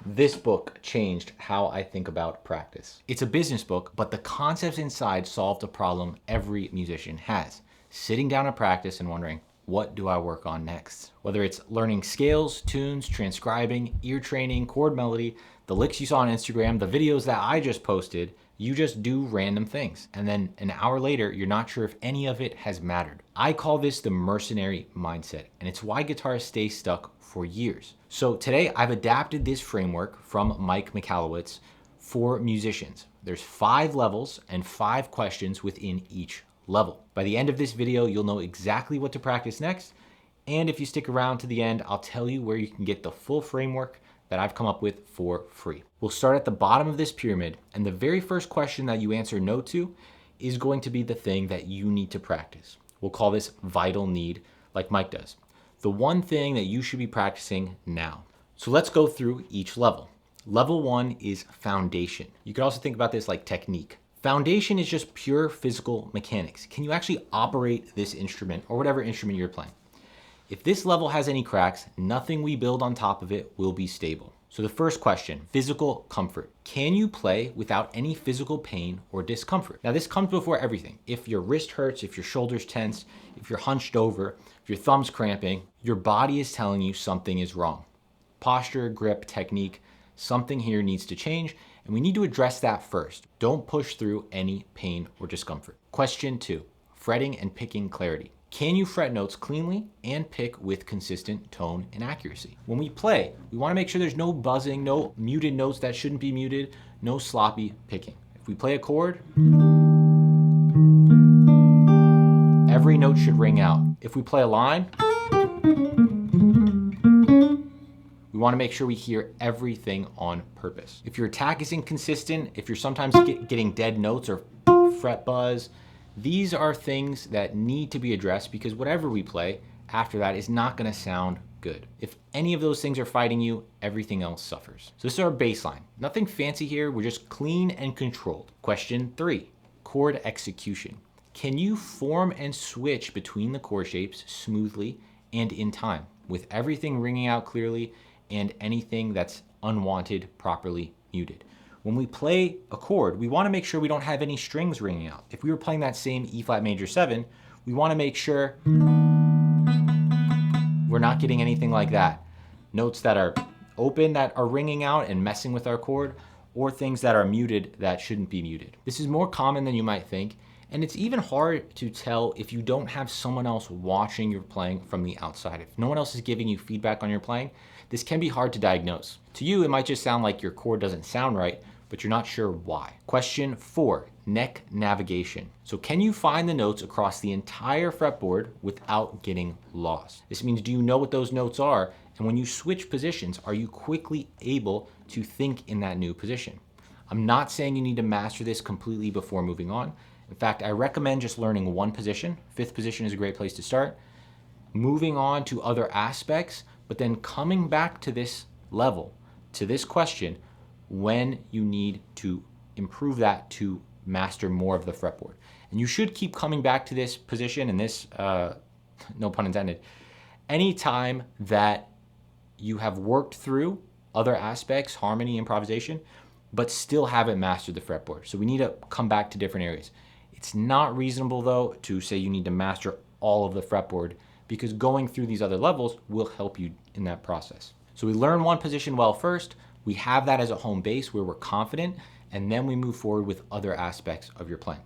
This book changed how I think about practice. It's a business book, but the concepts inside solved a problem every musician has. Sitting down at practice and wondering, what do I work on next? Whether it's learning scales, tunes, transcribing, ear training, chord melody, the licks you saw on Instagram, the videos that I just posted, you just do random things. And then an hour later, you're not sure if any of it has mattered. I call this the mercenary mindset, and it's why guitarists stay stuck for years. So today I've adapted this framework from Mike Michalowicz for musicians. There's 5 levels and 5 questions within each level. By the end of this video, you'll know exactly what to practice next. And if you stick around to the end, I'll tell you where you can get the full framework that I've come up with for free. We'll start at the bottom of this pyramid, and the very first question that you answer no to is going to be the thing that you need to practice. We'll call this vital need, like Mike does. The one thing that you should be practicing now. So let's go through each level. Level 1 is foundation. You could also think about this like technique. Foundation is just pure physical mechanics. Can you actually operate this instrument or whatever instrument you're playing? If this level has any cracks, nothing we build on top of it will be stable. So the first question, physical comfort. Can you play without any physical pain or discomfort? Now this comes before everything. If your wrist hurts, if your shoulder's tense, if you're hunched over, if your thumb's cramping, your body is telling you something is wrong. Posture, grip, technique, something here needs to change, and we need to address that first. Don't push through any pain or discomfort. Question 2, fretting and picking clarity. Can you fret notes cleanly and pick with consistent tone and accuracy? When we play, we want to make sure there's no buzzing, no muted notes that shouldn't be muted, no sloppy picking. If we play a chord, every note should ring out. If we play a line, we want to make sure we hear everything on purpose. If your attack is inconsistent, if you're sometimes getting dead notes or fret buzz, these are things that need to be addressed because whatever we play after that is not going to sound good. If any of those things are fighting you, everything else suffers. So this is our baseline. Nothing fancy here. We're just clean and controlled. Question 3, chord execution. Can you form and switch between the chord shapes smoothly and in time with everything ringing out clearly and anything that's unwanted properly muted? When we play a chord, we want to make sure we don't have any strings ringing out. If we were playing that same E flat major 7, we want to make sure we're not getting anything like that. Notes that are open that are ringing out and messing with our chord, or things that are muted that shouldn't be muted. This is more common than you might think, and it's even hard to tell if you don't have someone else watching your playing from the outside. If no one else is giving you feedback on your playing, this can be hard to diagnose. To you, it might just sound like your chord doesn't sound right, but you're not sure why. Question 4, neck navigation. So can you find the notes across the entire fretboard without getting lost? This means, do you know what those notes are? And when you switch positions, are you quickly able to think in that new position? I'm not saying you need to master this completely before moving on. In fact, I recommend just learning one position. 5th position is a great place to start. Moving on to other aspects, but then coming back to this level, to this question, when you need to improve that to master more of the fretboard. And you should keep coming back to this position and this, no pun intended, anytime that you have worked through other aspects, harmony, improvisation, but still haven't mastered the fretboard. So we need to come back to different areas. It's not reasonable though to say you need to master all of the fretboard because going through these other levels will help you in that process. So we learn one position well first, we have that as a home base where we're confident, and then we move forward with other aspects of your playing.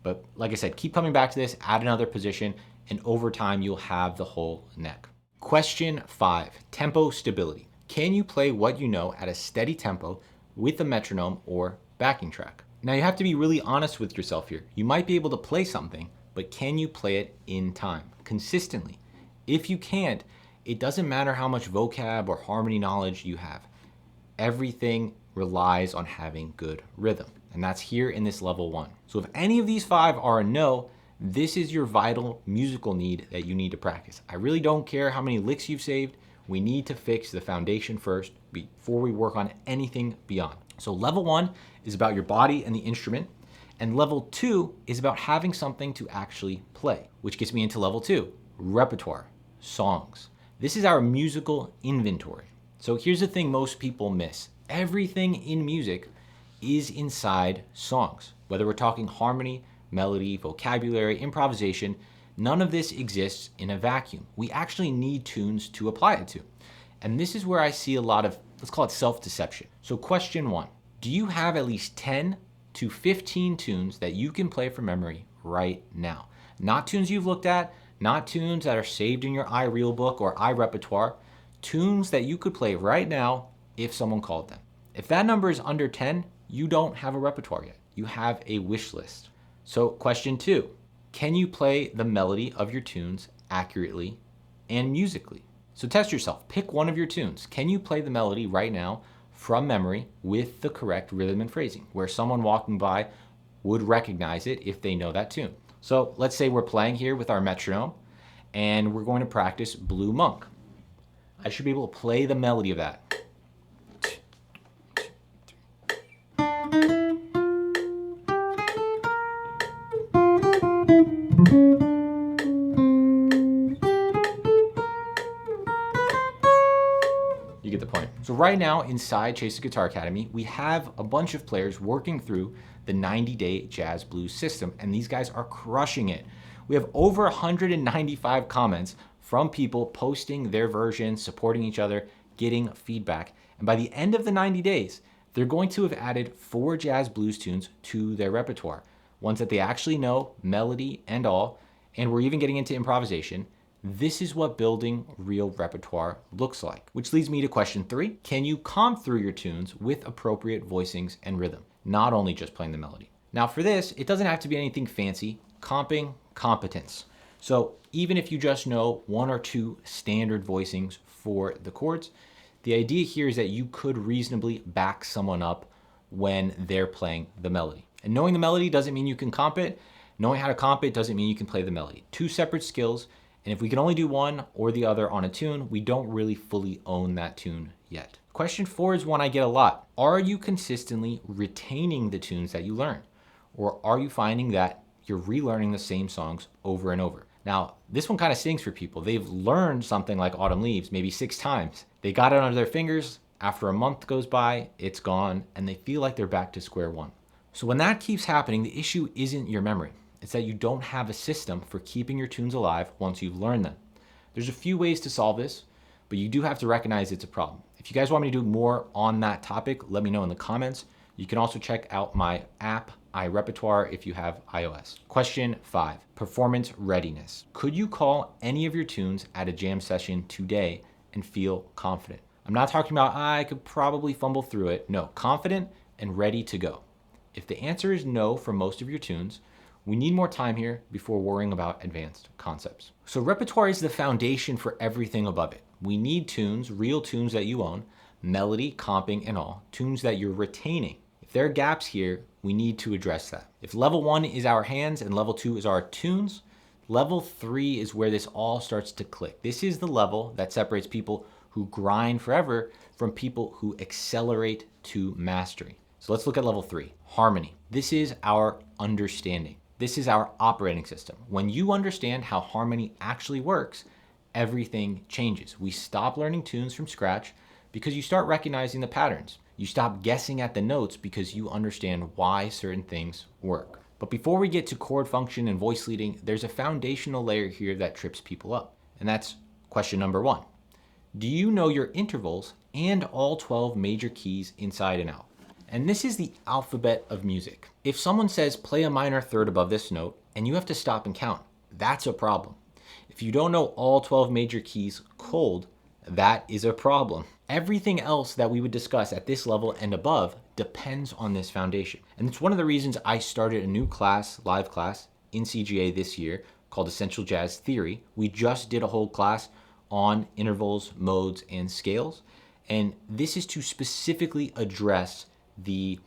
But like I said, keep coming back to this, add another position, and over time you'll have the whole neck. Question 5, tempo stability. Can you play what you know at a steady tempo with a metronome or backing track? Now you have to be really honest with yourself here. You might be able to play something, but can you play it in time, consistently? If you can't, it doesn't matter how much vocab or harmony knowledge you have. Everything relies on having good rhythm, and that's here in this level 1. So if any of these 5 are a no, this is your vital musical need that you need to practice. I really don't care how many licks you've saved. We need to fix the foundation first before we work on anything beyond. So level 1 is about your body and the instrument, and level 2 is about having something to actually play, which gets me into level 2, repertoire, songs. This is our musical inventory. So here's the thing most people miss. Everything in music is inside songs. Whether we're talking harmony, melody, vocabulary, improvisation, none of this exists in a vacuum. We actually need tunes to apply it to. And this is where I see a lot of, let's call it self-deception. So question 1, do you have at least 10 to 15 tunes that you can play from memory right now? Not tunes you've looked at, not tunes that are saved in your iReal book or iRepertoire, tunes that you could play right now if someone called them. If that number is under 10, you don't have a repertoire yet. You have a wish list. So question 2, can you play the melody of your tunes accurately and musically? So test yourself. Pick one of your tunes. Can you play the melody right now from memory with the correct rhythm and phrasing, where someone walking by would recognize it if they know that tune? So let's say we're playing here with our metronome and we're going to practice Blue Monk. I should be able to play the melody of that. You get the point. So right now inside Chase the Guitar Academy, we have a bunch of players working through the 90-day jazz blues system, and these guys are crushing it. We have over 195 comments from people posting their versions, supporting each other, getting feedback. And by the end of the 90 days, they're going to have added 4 jazz blues tunes to their repertoire, ones that they actually know, melody and all, and we're even getting into improvisation. This is what building real repertoire looks like. Which leads me to question 3. Can you comp through your tunes with appropriate voicings and rhythm, not only just playing the melody? Now for this, it doesn't have to be anything fancy. Comping competence. So even if you just know 1 or 2 standard voicings for the chords, the idea here is that you could reasonably back someone up when they're playing the melody. And knowing the melody doesn't mean you can comp it. Knowing how to comp it doesn't mean you can play the melody. 2 separate skills. And if we can only do one or the other on a tune, we don't really fully own that tune yet. Question 4 is one I get a lot. Are you consistently retaining the tunes that you learn? Or are you finding that you're relearning the same songs over and over? Now, this one kind of stings for people. They've learned something like Autumn Leaves maybe 6 times. They got it under their fingers. After a month goes by, it's gone, and they feel like they're back to square one. So when that keeps happening, the issue isn't your memory. It's that you don't have a system for keeping your tunes alive once you've learned them. There's a few ways to solve this, but you do have to recognize it's a problem. If you guys want me to do more on that topic, let me know in the comments. You can also check out my app, iRepertoire, if you have iOS. Question 5, performance readiness. Could you call any of your tunes at a jam session today and feel confident? I'm not talking about, I could probably fumble through it. No, confident and ready to go. If the answer is no for most of your tunes, we need more time here before worrying about advanced concepts. So repertoire is the foundation for everything above it. We need tunes, real tunes that you own, melody, comping, and all, tunes that you're retaining. If there are gaps here, we need to address that. If level 1 is our hands and level 2 is our tunes, level 3 is where this all starts to click. This is the level that separates people who grind forever from people who accelerate to mastery. So let's look at level 3, harmony. This is our understanding. This is our operating system. When you understand how harmony actually works, everything changes. We stop learning tunes from scratch because you start recognizing the patterns. You stop guessing at the notes because you understand why certain things work. But before we get to chord function and voice leading, there's a foundational layer here that trips people up. And that's question number 1. Do you know your intervals and all 12 major keys inside and out? And this is the alphabet of music. If someone says play a minor third above this note and you have to stop and count, that's a problem. If you don't know all 12 major keys cold, that is a problem. Everything else that we would discuss at this level and above depends on this foundation. And it's one of the reasons I started a new class, live class, in CGA this year called Essential Jazz Theory. We just did a whole class on intervals, modes, and scales. And this is to specifically address the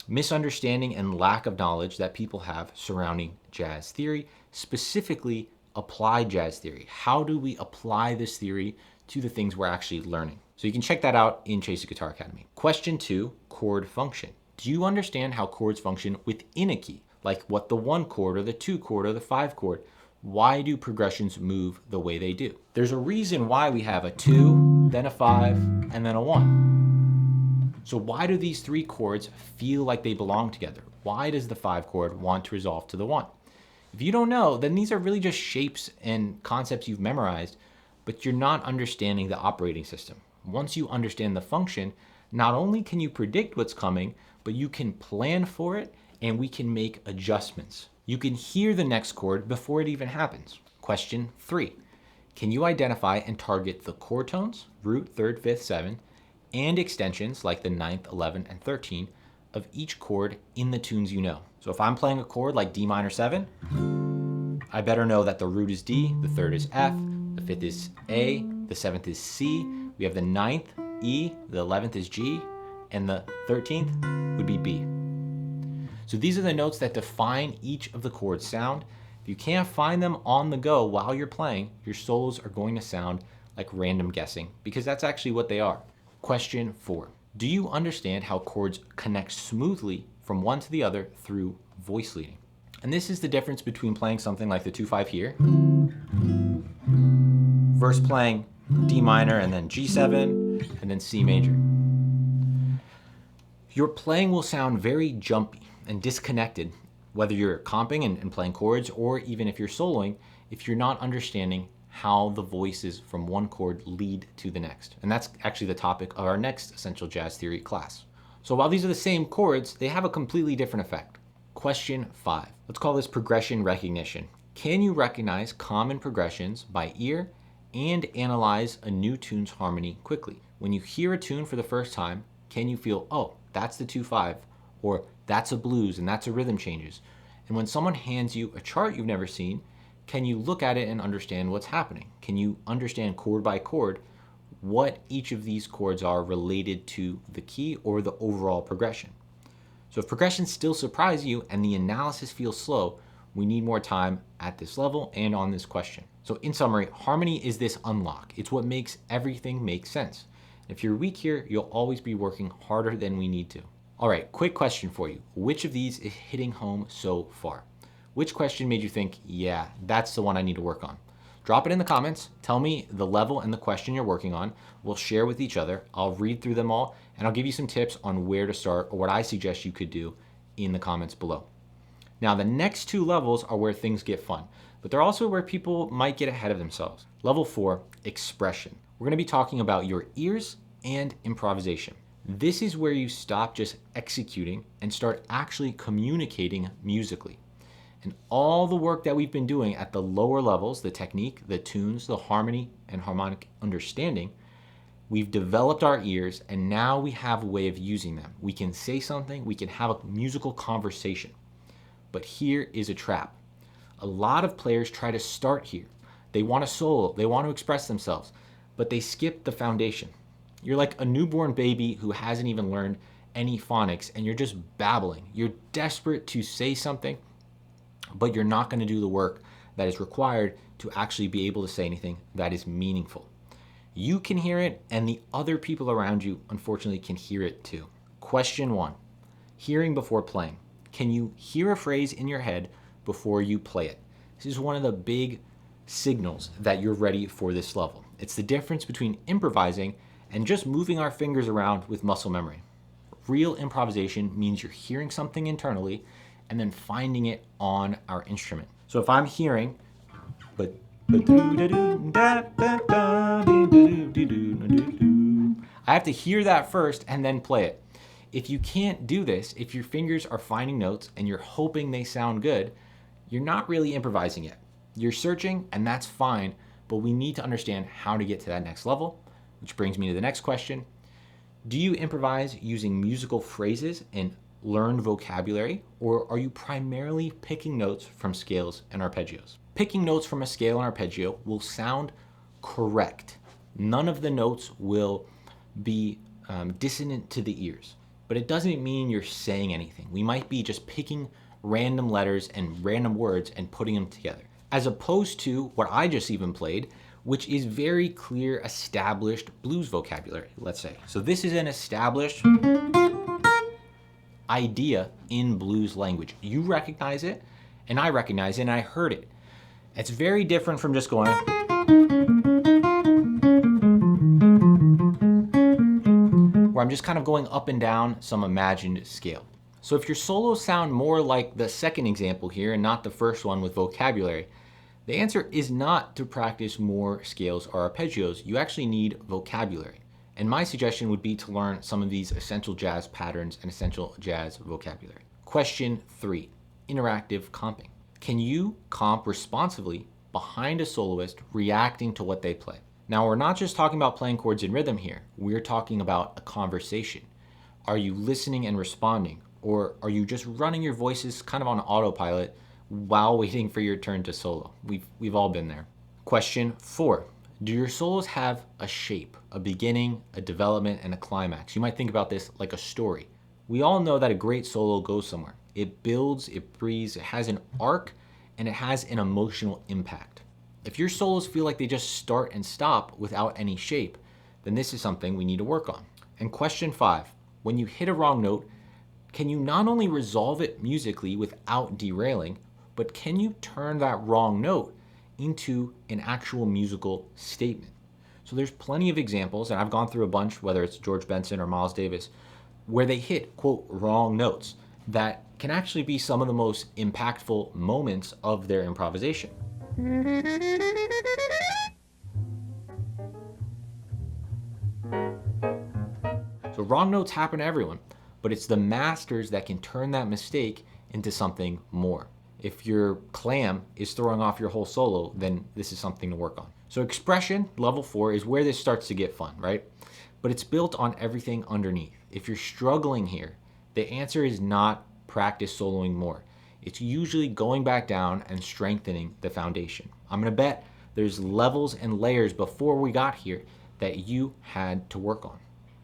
misunderstanding and lack of knowledge that people have surrounding jazz theory, specifically applied jazz theory. How do we apply this theory to the things we're actually learning? So you can check that out in Chase the Guitar Academy. Question 2, chord function. Do you understand how chords function within a key? Like what the 1 chord or the 2 chord or the 5 chord? Why do progressions move the way they do? There's a reason why we have a 2, then a 5, and then a 1. So So why do these 3 chords feel like they belong together? Why does the 5 chord want to resolve to the 1? If you don't know, then these are really just shapes and concepts you've memorized, but you're not understanding the operating system. Once you understand the function, not only can you predict what's coming, but you can plan for it and we can make adjustments. You can hear the next chord before it even happens. Question 3. Can you identify and target the chord tones, root, 3rd, 5th, 7th, and extensions like the 9th, 11th, and 13th of each chord in the tunes you know? So if I'm playing a chord like D minor 7, I better know that the root is D, the 3rd is F, the 5th is A, the 7th is C, we have the 9th, E, the 11th is G, and the 13th would be B. So these are the notes that define each of the chords' sound. If you can't find them on the go while you're playing, your solos are going to sound like random guessing, because that's actually what they are. Question 4. Do you understand how chords connect smoothly from one to the other through voice leading? And this is the difference between playing something like the 2-5 here versus playing D minor and then G7 and then C major. Your playing will sound very jumpy and disconnected, whether you're comping and playing chords, or even if you're soloing, if you're not understanding how the voices from one chord lead to the next. And that's actually the topic of our next Essential Jazz Theory class. So while these are the same chords, they have a completely different effect. Question 5. Let's call this progression recognition. Can you recognize common progressions by ear and analyze a new tune's harmony quickly? When you hear a tune for the first time, can you feel, oh, that's the 2-5, or that's a blues and that's a rhythm changes? And when someone hands you a chart you've never seen, can you look at it and understand what's happening? Can you understand chord by chord what each of these chords are related to the key or the overall progression? So if progressions still surprise you and the analysis feels slow, we need more time at this level and on this question. So in summary, harmony is this unlock. It's what makes everything make sense. If you're weak here, you'll always be working harder than we need to. All right, quick question for you. Which of these is hitting home so far? Which question made you think, yeah, that's the one I need to work on? Drop it in the comments. Tell me the level and the question you're working on. We'll share with each other. I'll read through them all, and I'll give you some tips on where to start or what I suggest you could do in the comments below. Now, the next 2 levels are where things get fun, but they're also where people might get ahead of themselves. Level 4, expression. We're gonna be talking about your ears and improvisation. This is where you stop just executing and start actually communicating musically. And all the work that we've been doing at the lower levels, the technique, the tunes, the harmony, and harmonic understanding, we've developed our ears, and now we have a way of using them. We can say something, we can have a musical conversation. But here is a trap. A lot of players try to start here. They want to solo, they want to express themselves, but they skip the foundation. You're like a newborn baby who hasn't even learned any phonics, and you're just babbling. You're desperate to say something, but you're not going to do the work that is required to actually be able to say anything that is meaningful. You can hear it, and the other people around you, unfortunately, can hear it too. Question 1, hearing before playing. Can you hear a phrase in your head before you play it? This is one of the big signals that you're ready for this level. It's the difference between improvising and just moving our fingers around with muscle memory. Real improvisation means you're hearing something internally and then finding it on our instrument. So if I'm hearing, I have to hear that first and then play it. If you can't do this, if your fingers are finding notes and you're hoping they sound good, you're not really improvising yet. You're searching, and that's fine, but we need to understand how to get to that next level, which brings me to the next question. Do you improvise using musical phrases and learned vocabulary, or are you primarily picking notes from scales and arpeggios? Picking notes from a scale and arpeggio will sound correct. None of the notes will be dissonant to the ears, but it doesn't mean you're saying anything. We might be just picking random letters and random words and putting them together, as opposed to what I just even played, which is very clear, established blues vocabulary, let's say. So this is an established idea in blues language. You recognize it, and I recognize it, and I heard it. It's very different from just going, where I'm just kind of going up and down some imagined scale. So if your solos sound more like the second example here and not the first one with vocabulary, the answer is not to practice more scales or arpeggios. You actually need vocabulary. And my suggestion would be to learn some of these essential jazz patterns and essential jazz vocabulary. Question 3, interactive comping. Can you comp responsively behind a soloist reacting to what they play? Now, we're not just talking about playing chords in rhythm here. We're talking about a conversation. Are you listening and responding? Or are you just running your voices kind of on autopilot while waiting for your turn to solo? We've all been there. Question 4. Do your solos have a shape, a beginning, a development, and a climax? You might think about this like a story. We all know that a great solo goes somewhere. It builds, it breathes, it has an arc, and it has an emotional impact. If your solos feel like they just start and stop without any shape, then this is something we need to work on. And question 5, when you hit a wrong note, can you not only resolve it musically without derailing, but can you turn that wrong note into an actual musical statement? So there's plenty of examples, and I've gone through a bunch, whether it's George Benson or Miles Davis, where they hit, quote, wrong notes that can actually be some of the most impactful moments of their improvisation. So wrong notes happen to everyone, but it's the masters that can turn that mistake into something more. If your clam is throwing off your whole solo, then this is something to work on. So expression, level 4, is where this starts to get fun, right? But it's built on everything underneath. If you're struggling here, the answer is not practice soloing more. It's usually going back down and strengthening the foundation. I'm gonna bet there's levels and layers before we got here that you had to work on.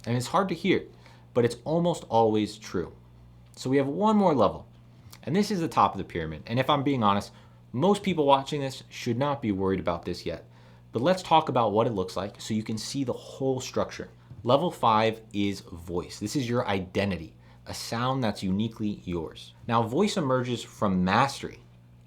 And it's hard to hear, but it's almost always true. So we have one more level, and this is the top of the pyramid. And if I'm being honest, most people watching this should not be worried about this yet. But let's talk about what it looks like so you can see the whole structure. Level 5 is voice. This is your identity, a sound that's uniquely yours. Now, voice emerges from mastery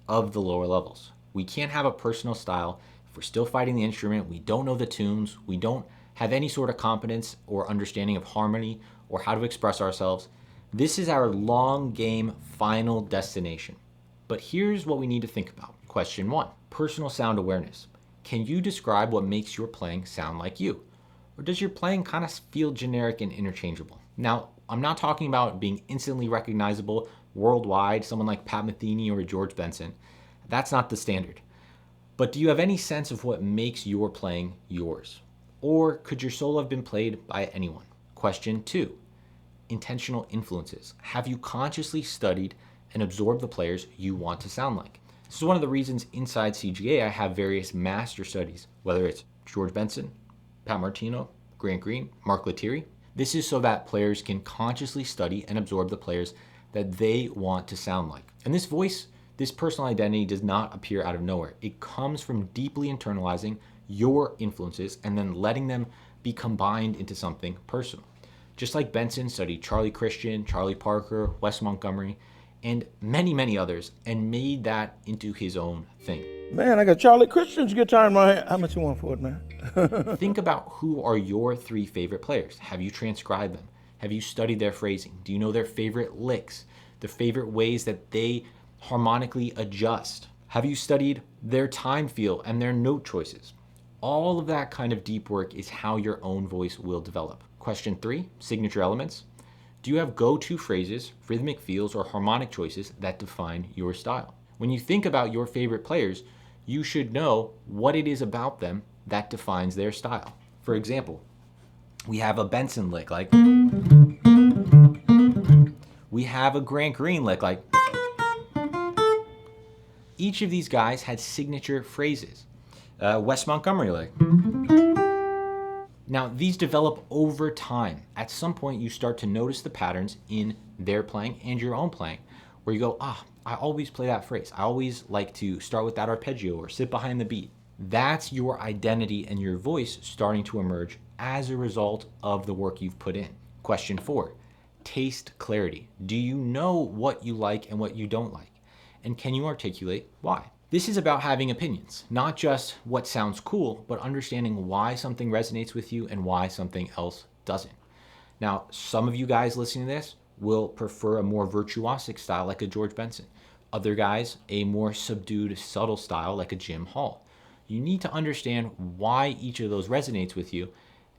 of the lower levels. We can't have a personal style if we're still fighting the instrument, we don't know the tunes, we don't have any sort of competence or understanding of harmony or how to express ourselves. This is our long game final destination. But here's what we need to think about. Question 1, personal sound awareness. Can you describe what makes your playing sound like you? Or does your playing kind of feel generic and interchangeable? Now, I'm not talking about being instantly recognizable worldwide, someone like Pat Metheny or George Benson. That's not the standard. But do you have any sense of what makes your playing yours? Or could your solo have been played by anyone? Question 2, intentional influences. Have you consciously studied and absorbed the players you want to sound like? This is one of the reasons inside CGA I have various master studies, whether it's George Benson, Pat Martino, Grant Green, Mark Lettieri. This is so that players can consciously study and absorb the players that they want to sound like. And this voice, this personal identity does not appear out of nowhere. It comes from deeply internalizing your influences and then letting them be combined into something personal. Just like Benson studied Charlie Christian, Charlie Parker, Wes Montgomery, and many, many others, and made that into his own thing. Man, I got Charlie Christian's guitar in my hand. How much you want for it, man? Think about who are your 3 favorite players. Have you transcribed them? Have you studied their phrasing? Do you know their favorite licks? Their favorite ways that they harmonically adjust? Have you studied their time feel and their note choices? All of that kind of deep work is how your own voice will develop. Question 3, signature elements. Do you have go-to phrases, rhythmic feels, or harmonic choices that define your style? When you think about your favorite players, you should know what it is about them that defines their style. For example, we have a Benson lick like, we have a Grant Green lick like. Each of these guys had signature phrases. Wes Montgomery lick. Now, these develop over time. At some point, you start to notice the patterns in their playing and your own playing, where you go, I always play that phrase. I always like to start with that arpeggio or sit behind the beat. That's your identity and your voice starting to emerge as a result of the work you've put in. Question 4, taste clarity. Do you know what you like and what you don't like? And can you articulate why? This is about having opinions, not just what sounds cool, but understanding why something resonates with you and why something else doesn't. Now, some of you guys listening to this will prefer a more virtuosic style like a George Benson. Other guys, a more subdued, subtle style like a Jim Hall. You need to understand why each of those resonates with you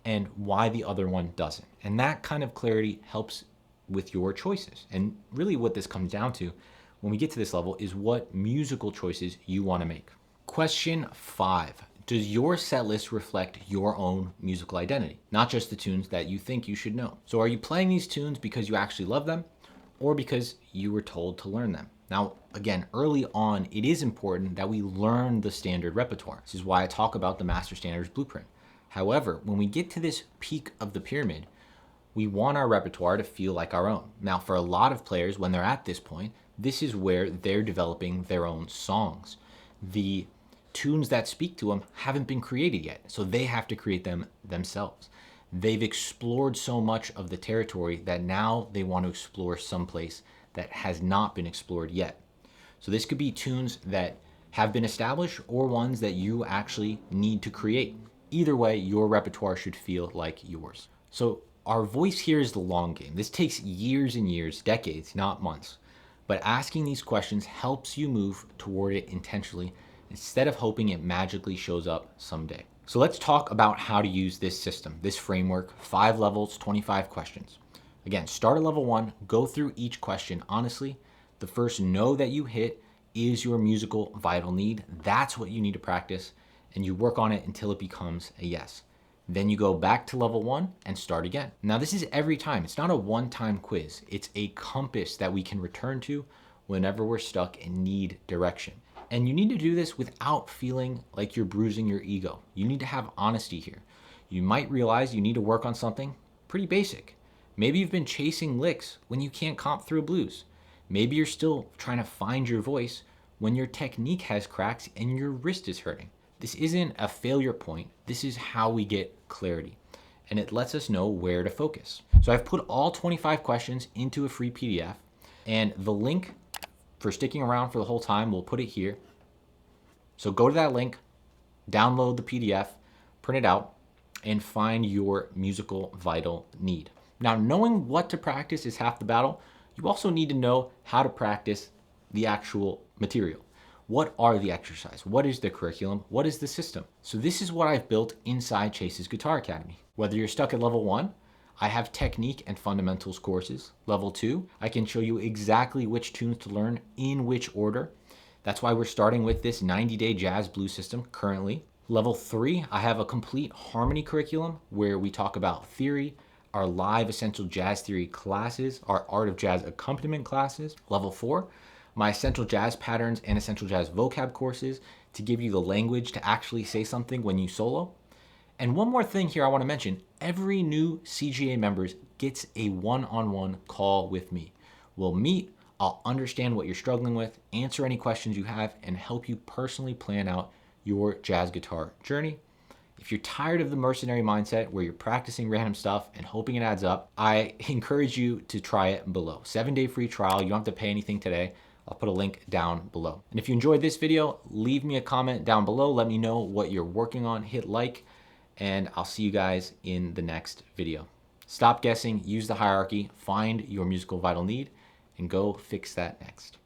and why the other one doesn't. And that kind of clarity helps with your choices. And really what this comes down to when we get to this level is what musical choices you want to make. Question 5. Does your set list reflect your own musical identity, not just the tunes that you think you should know? So are you playing these tunes because you actually love them or because you were told to learn them? Now, again, early on, it is important that we learn the standard repertoire. This is why I talk about the Master Standards Blueprint. However, when we get to this peak of the pyramid, we want our repertoire to feel like our own. Now, for a lot of players, when they're at this point, this is where they're developing their own songs. The tunes that speak to them haven't been created yet, so they have to create them themselves. They've explored so much of the territory that now they want to explore someplace that has not been explored yet. So this could be tunes that have been established or ones that you actually need to create. Either way, your repertoire should feel like yours. So our voice here is the long game. This takes years and years, decades, not months. But asking these questions helps you move toward it intentionally instead of hoping it magically shows up someday. So let's talk about how to use this system, this framework, 5 levels, 25 questions. Again, start at level 1, go through each question honestly. The first no that you hit is your musical vital need. That's what you need to practice, and you work on it until it becomes a yes. Then you go back to level 1 and start again. Now this is every time. It's not a one-time quiz. It's a compass that we can return to whenever we're stuck and need direction. And you need to do this without feeling like you're bruising your ego. You need to have honesty here. You might realize you need to work on something pretty basic. Maybe you've been chasing licks when you can't comp through a blues. Maybe you're still trying to find your voice when your technique has cracks and your wrist is hurting. This isn't a failure point. This is how we get clarity, and it lets us know where to focus. So I've put all 25 questions into a free PDF, and the link for sticking around for the whole time, we'll put it here. So go to that link, download the PDF, print it out, and find your musical vital need. Now, knowing what to practice is half the battle. You also need to know how to practice the actual material. What are the exercises? What is the curriculum? What is the system? So this is what I've built inside Chase's Guitar Academy. Whether you're stuck at level 1, I have technique and fundamentals courses. Level 2, I can show you exactly which tunes to learn in which order. That's why we're starting with this 90-day jazz blues system currently. Level 3, I have a complete harmony curriculum where we talk about theory, our live essential jazz theory classes, our art of jazz accompaniment classes. Level 4, my essential jazz patterns and essential jazz vocab courses to give you the language to actually say something when you solo. And one more thing here I want to mention, every new CGA member gets a one-on-one call with me. We'll meet, I'll understand what you're struggling with, answer any questions you have, and help you personally plan out your jazz guitar journey. If you're tired of the mercenary mindset where you're practicing random stuff and hoping it adds up, I encourage you to try it below. 7-day free trial, you don't have to pay anything today. I'll put a link down below. And if you enjoyed this video, leave me a comment down below. Let me know what you're working on, hit like, and I'll see you guys in the next video. Stop guessing, use the hierarchy, find your musical vital need, and go fix that next.